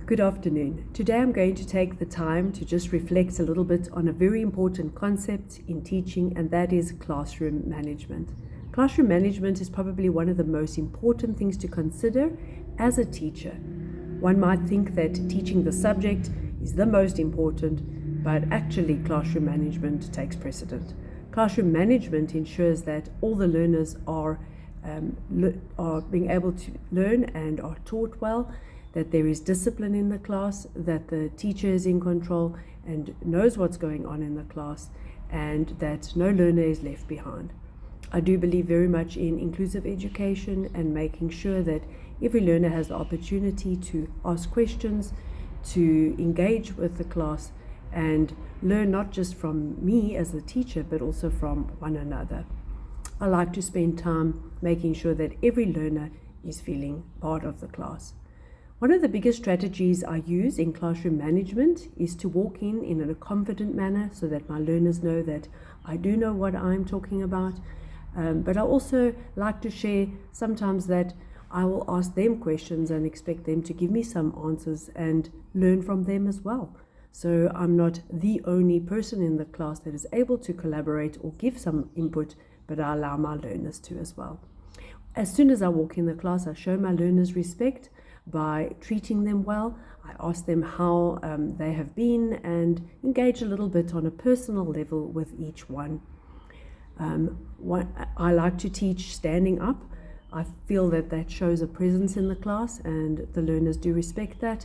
Good afternoon. Today I'm going to take the time to just reflect a little bit on a very important concept in teaching, and that is classroom management. Classroom management is probably one of the most important things to consider as a teacher. One might think that teaching the subject is the most important, but actually classroom management takes precedent. Classroom management ensures that all the learners are being able to learn and are taught well, that there is discipline in the class, that the teacher is in control and knows what's going on in the class, and that no learner is left behind. I do believe very much in inclusive education and making sure that every learner has the opportunity to ask questions, to engage with the class, and learn not just from me as the teacher, but also from one another. I like to spend time making sure that every learner is feeling part of the class. One of the biggest strategies I use in classroom management is to walk in a confident manner so that my learners know that I do know what I'm talking about. But I also like to share sometimes that I will ask them questions and expect them to give me some answers and learn from them as well. So I'm not the only person in the class that is able to collaborate or give some input, but I allow my learners to as well. As soon as I walk in the class, I show my learners respect by treating them well. I ask them how they have been and engage a little bit on a personal level with each one. I like to teach standing up. I feel that shows a presence in the class and the learners do respect that.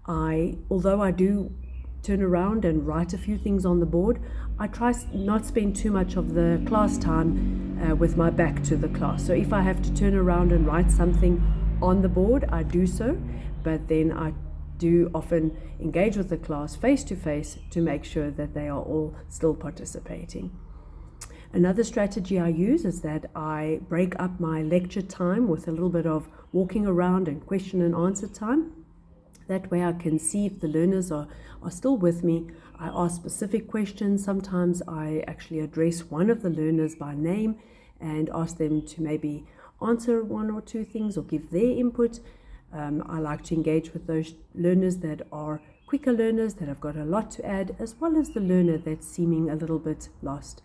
Although I do turn around and write a few things on the board, I try not spend too much of the class time with my back to the class. So if I have to turn around and write something on the board, I do so, but then I do often engage with the class face to face to make sure that they are all still participating. Another strategy I use is that I break up my lecture time with a little bit of walking around and question and answer time. That way I can see if the learners are still with me. I ask specific questions. Sometimes I actually address one of the learners by name and ask them to maybe answer one or two things or give their input. I like to engage with those learners that are quicker learners, that have got a lot to add, as well as the learner that's seeming a little bit lost.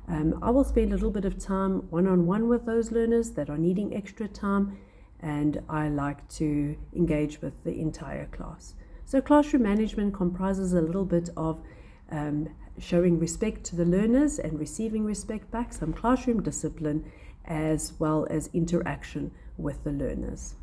I will spend a little bit of time one-on-one with those learners that are needing extra time, and I like to engage with the entire class. So classroom management comprises a little bit of showing respect to the learners and receiving respect back, some classroom discipline, as well as interaction with the learners.